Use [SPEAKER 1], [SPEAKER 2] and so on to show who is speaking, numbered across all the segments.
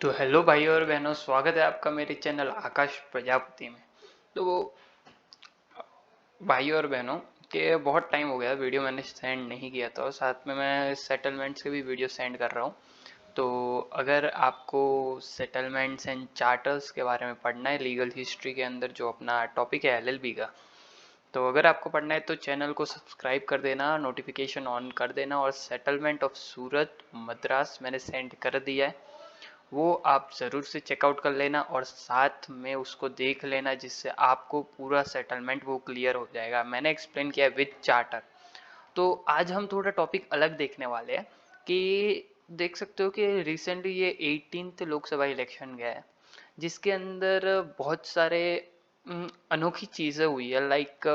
[SPEAKER 1] तो हेलो भाइयों और बहनों, स्वागत है आपका मेरे चैनल आकाश प्रजापति में। तो भाइयों और बहनों के बहुत टाइम हो गया वीडियो मैंने सेंड नहीं किया था, और साथ में मैं सेटलमेंट्स के भी वीडियो सेंड कर रहा हूँ। तो अगर आपको सेटलमेंट्स एंड चार्टर्स के बारे में पढ़ना है, लीगल हिस्ट्री के अंदर जो अपना टॉपिक है एलएलबी का, तो अगर आपको पढ़ना है तो चैनल को सब्सक्राइब कर देना, नोटिफिकेशन ऑन कर देना। और सेटलमेंट ऑफ सूरत मद्रास मैंने सेंड कर दिया है, वो आप ज़रूर से चेकआउट कर लेना और साथ में उसको देख लेना, जिससे आपको पूरा सेटलमेंट वो क्लियर हो जाएगा। मैंने एक्सप्लेन किया विद चार्टर। तो आज हम थोड़ा टॉपिक अलग देखने वाले हैं कि देख सकते हो कि रिसेंटली ये 18th लोकसभा इलेक्शन गया है, जिसके अंदर बहुत सारे अनोखी चीज़ें हुई है। लाइक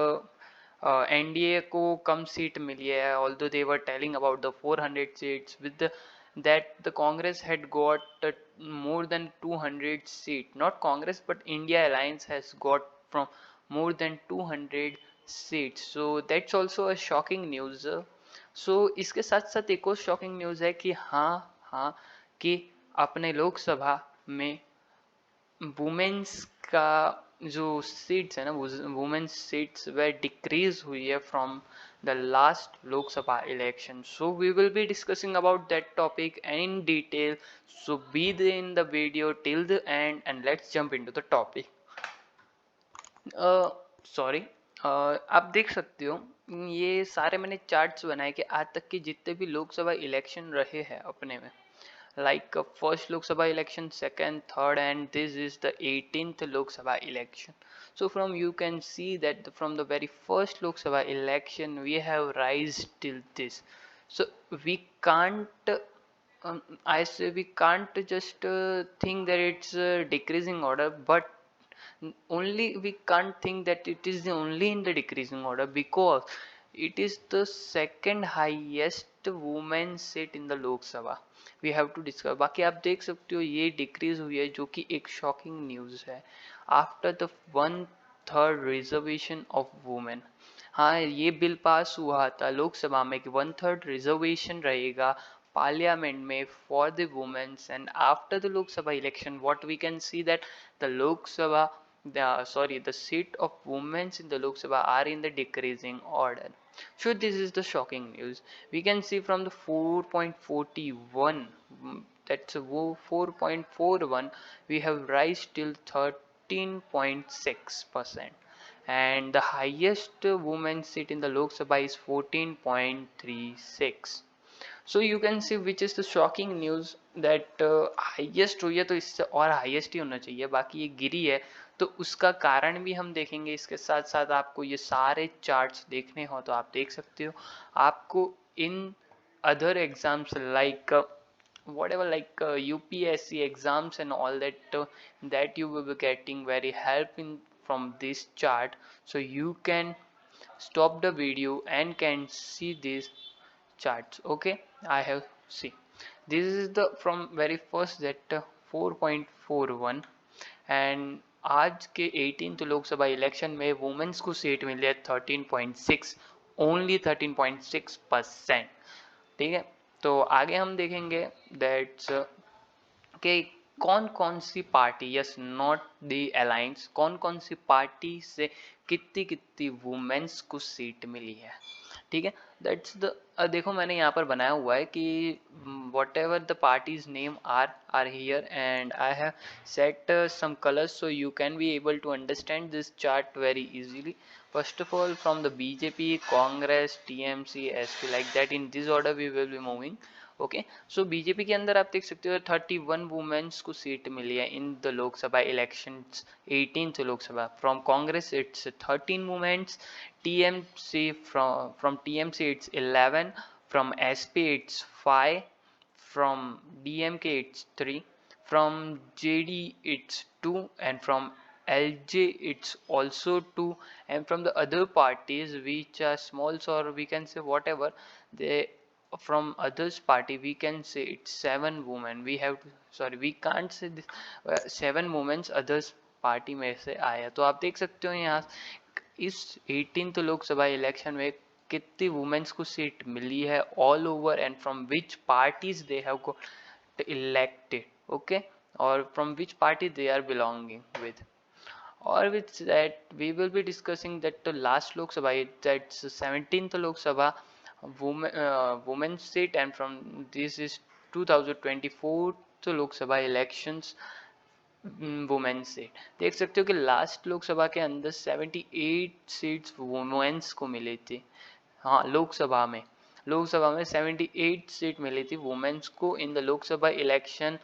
[SPEAKER 1] एनडीए को कम सीट मिली है, although they were telling about the 400 seats with that the Congress had got more than 200 seats. Not Congress, but India Alliance has got from more than 200 seats. So that's also a shocking news. So इसके साथ साथ एक और shocking news है कि हाँ कि अपने लोकसभा में वुमेन्स का जो सीट्स है ना, वुमेन्स सीट्स वह डिक्रीज हुई है from the last Lok Sabha election. So we will be discussing about that topic in detail. So be in the video till the end and let's jump into the topic. Sorry, आप देख सकते हो ये सारे मैंने चार्ट्स बनाए कि आज तक के जितने भी लोकसभा इलेक्शन रहे हैं अपने में, like first Lok Sabha election, second, third, and this is the 18th Lok Sabha election. So from you can see that from the very first Lok Sabha election we have rise till this. So we can't I say we can't just think that it's a decreasing order, but only we can't think that it is the only in the decreasing order, because it is the second highest women seat in the Lok Sabha. We have to discuss. बाकी आप देख सकते हो ये decrease हुई है, जो कि एक शॉकिंग न्यूज है after the 1/3 reservation of women. हाँ, ये बिल पास हुआ था लोकसभा में कि 1/3 रिजर्वेशन रहेगा पार्लियामेंट में for the womens. And after the Lok Sabha election what we can see that the Lok Sabha the seat of women in the Lok Sabha are in the decreasing order. So this is the shocking news. We can see from the 4.41, that's 4.41, we have rise till 13.6%, and the highest women seat in the Lok Sabha is 14.36. So you can see which is the shocking news that highest हुई है, तो इससे और highest ही होना चाहिए. बाकी ये गिरी है तो उसका कारण भी हम देखेंगे. इसके साथ साथ आपको ये सारे चार्ट्स देखने हो तो आप देख सकते हो. आपको in other exams like whatever, like UPSC exams and all that, that you will be getting very help in from this chart. So you can stop the video and can see this charts. Okay, I have see this is the from very first that 4.41. And आज के 18th Lok Sabha election में women's को seat मिली है 13.6, only 13.6%. ठीक है, तो आगे हम देखेंगे दैट्स कि कौन कौन सी party, yes not the alliance, कौन कौन सी पार्टी से कितनी कितनी वुमेन्स को सीट मिली है. ठीक है, दैट्स द देखो मैंने यहाँ पर बनाया हुआ है कि whatever the parties name are here, and I have set some colours so you can be able to understand this chart very easily. First of all from the BJP, Congress, TMC, SP, like that in this order we will be moving. Okay, so BJP के अंदर आप देख सकते हो 31 women's को seat मिली है in the Lok Sabha elections 18th Lok Sabha. From Congress it's 13 womens, TMC from TMC it's 11, from SP it's 5, from DMK it's 3, from JD it's 2, and from LJ it's also 2, and from the other parties which are small, or we can say whatever they from others party, we can say it's 7 women. We have to, sorry we can't say this, 7 women others party में से आया. तो आप देख सकते हो यहाँ इस 18th लोकसभा इलेक्शन में कितनी वुमेन्स को सीट मिली है all over, and from which parties they have got elected. Okay, or from which party they are belonging with. Or with that, we will be discussing that the last Lok Sabha, that's the 17th Lok Sabha women's seat, and from this is 2024 Lok Sabha elections womens seat देख सकते हो कि last Lok Sabha के अंदर 78 seats women's को मिली थी। हाँ, लोकसभा में 78 सीट मिली थी वुमेन्स को इन the Lok Sabha election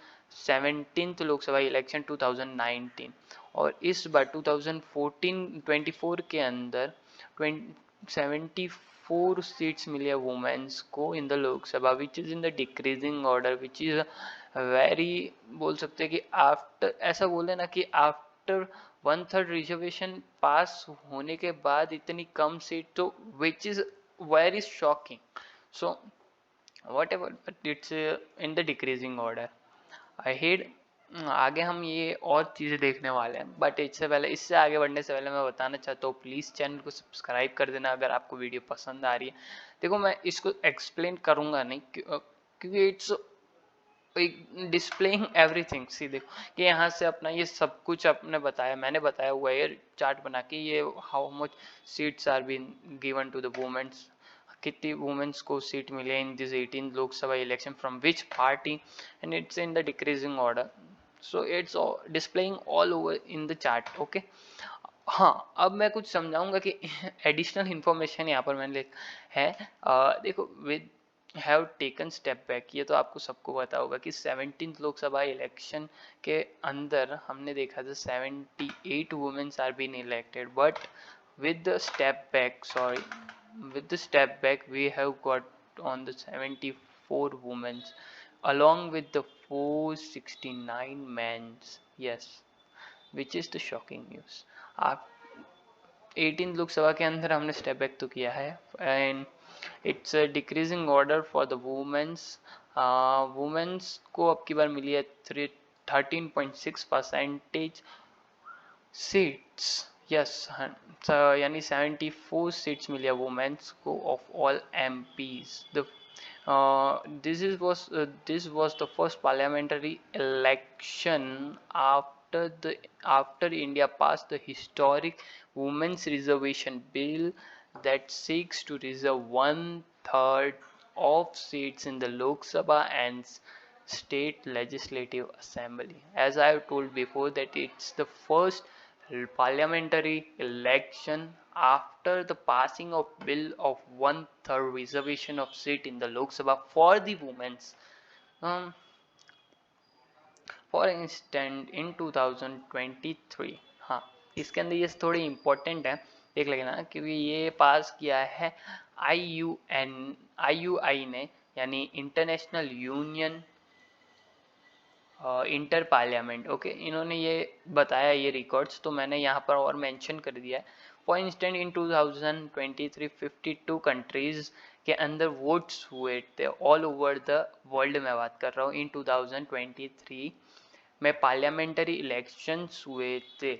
[SPEAKER 1] 17th Lok Sabha election 2019। और इस बार 2014-24 के अंदर 74 सीट्स मिली है वुमेन्स को इन the Lok Sabha, which is in the decreasing order, which is very, बोल सकते हैं कि आफ्टर, ऐसा बोले ना कि आफ्टर 1/3 रिजर्वेशन पास होने के बाद इतनी कम सीट, तो which is very shocking. So whatever, but it's in the decreasing order ahead. आगे हम ये और चीज़ें देखने वाले हैं, बट इससे आगे बढ़ने से पहले मैं बताना चाहता हूँ प्लीज़ चैनल को सब्सक्राइब कर देना अगर आपको वीडियो पसंद आ रही है। देखो, मैं इसको एक्सप्लेन करूँगा नहीं क्योंकि इट्स डिस्प्लेइंग एवरीथिंग। सी देखो कि यहाँ से अपना ये सब कुछ आपने बताया, मैंने बताया हुआ है चार्ट बना के, ये how much seats are been given to the womens, कितनी वुमेन्स को सीट मिली है in this 18 Lok Sabha election from which party, and it's in the decreasing order. So it's displaying all over in the chart. Okay, हाँ, अब मैं कुछ समझाऊंगा कि एडिशनल इंफॉर्मेशन यहाँ पर मैंने है। देखो, with have taken step back, ये तो आपको सबको पता होगा कि 17th लोकसभा इलेक्शन के अंदर हमने देखा था 78 womens are been elected, but with the step back sorry with the step back we have got on the 74 women along with the 469 men. Yes, which is the shocking news. आप 18 लोकसभा के अंदर हमने step back तो किया है, and it's a decreasing order for the womens. Womens को अब की बार मिली है 13.6% सीट्स। यस, यानी 74 सीट्स मिली है वुमेन्स को of all MPs. The this was the first parliamentary election after India passed the historic Women's Reservation Bill that seeks to reserve 1/3 of seats in the Lok Sabha and State Legislative Assembly. As I have told before, that it's the first parliamentary election after the passing of bill of 1/3 reservation of seat in the Lok Sabha for the women's. Um, for instance, in 2023, हाँ, इसके अंदर ये थोड़ी important है, देख लेना, क्योंकि ये पास किया है IUI ने, यानी international union inter parliament. Okay, इन्होंने ये बताया ये रिकॉर्ड्स, तो मैंने यहाँ पर और मेंशन कर दिया है। फॉर इंस्टेंट इन 2023 52 कंट्रीज के अंदर वोट्स हुए थे ऑल ओवर द वर्ल्ड में बात कर रहा हूँ। इन 2023 में पार्लियामेंट्री इलेक्शंस हुए थे,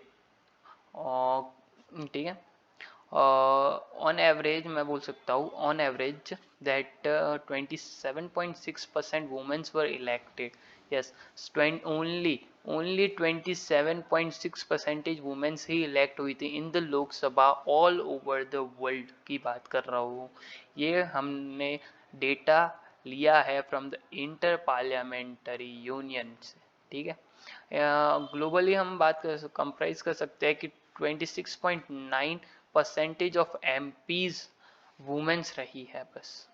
[SPEAKER 1] ठीक है। ऑन एवरेज मैं बोल सकता हूँ, on average that 27.6% womens were elected. Yes, only 27.6% womens ही इलेक्ट हुई थी in the Lok Sabha all over the world की बात कर रहा हूँ। ये हमने डेटा लिया है from the inter parliamentary union से, ठीक है। ग्लोबली हम बात कर कंप्राइज कर सकते हैं कि 26.9% ऑफ एमपीज वुमेन्स रही है बस,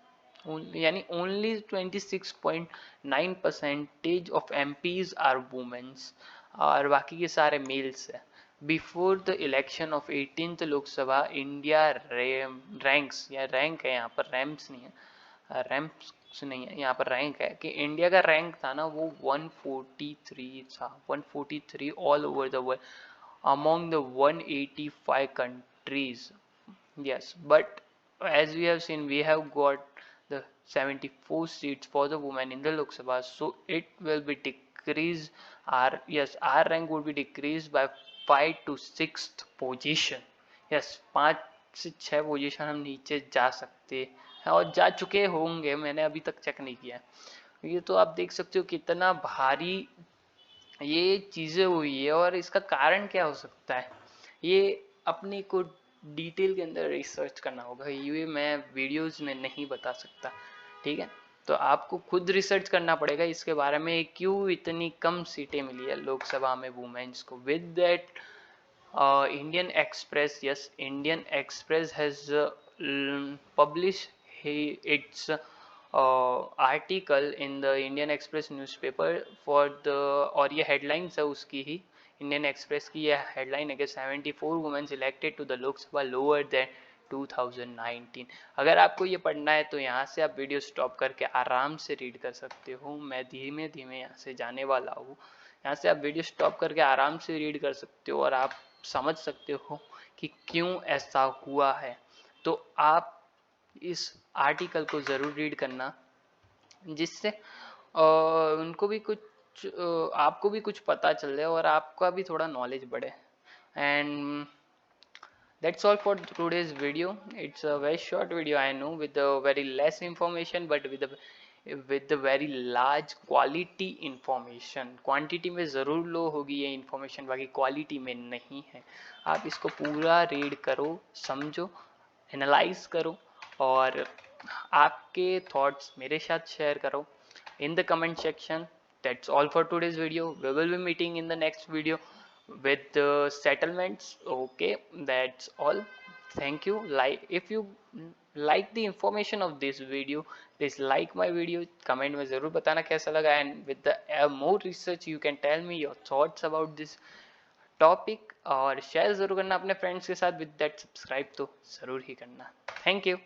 [SPEAKER 1] यानी only 26.9% of MPs are womens, और बाकी के सारे मेल्स है। Before the election of 18th Lok Sabha India ranks, या रैंक है यहाँ पर, रैम्स नहीं है, रैंप्स नहीं है यहाँ पर, रैंक है कि इंडिया का रैंक था ना वो 143 था, 143 all over the world among the 185 countries. Yes, but as we have seen, we have got the 74 seats for the women in the Lok Sabha, so it will be decreased. Our rank would be decreased by 5 to 6th position. Yes, 5 से 6 position हम नीचे जा सकते हैं और जा चुके होंगे, मैंने अभी तक चेक नहीं किया। ये तो आप देख सकते हो कितना भारी ये चीज़ें हुई है और इसका कारण क्या हो सकता है, ये अपने को डिटेल के अंदर रिसर्च करना होगा, ये मैं वीडियोस में नहीं बता सकता, ठीक है। तो आपको खुद रिसर्च करना पड़ेगा इसके बारे में, क्यों इतनी कम सीटें मिली है लोकसभा में वुमेन्स को। With that Indian Express, yes, Indian Express has published its article in the Indian Express newspaper for the, और ये headlines है उसकी ही, Indian Express की ये headline है कि 74 women elected to the Lok Sabha lower than 2019। अगर आपको ये पढ़ना है तो यहाँ से आप वीडियो स्टॉप करके आराम से रीड कर सकते हो, मैं धीमे धीमे यहाँ से जाने वाला हूँ। यहाँ से आप वीडियो स्टॉप करके आराम से रीड कर सकते हो और आप समझ सकते हो कि क्यों ऐसा हुआ है। तो आप इस आर्टिकल को ज़रूर रीड करना, जिससे उनको भी कुछ आपको भी कुछ पता चल जाए और आपका भी थोड़ा नॉलेज बढ़े। And that's all for today's video. It's a very short video, I know, with a very less information, but with the very large quality information. Quantity में ज़रूर लो होगी ये इन्फॉर्मेशन, बाकी क्वालिटी में नहीं है। आप इसको पूरा रीड करो, समझो, एनालाइज करो और आपके थॉट्स मेरे साथ शेयर करो in the comment section. That's all for today's video. We will be meeting in the next video with the settlements. Okay, that's all. Thank you. Like, if you like the information of this video, please like my video, comment में ज़रूर बताना कैसा लगा, and with the more research you can tell me your thoughts about this topic और share ज़रूर करना अपने friends के साथ। with that subscribe तो ज़रूर ही करना। Thank you.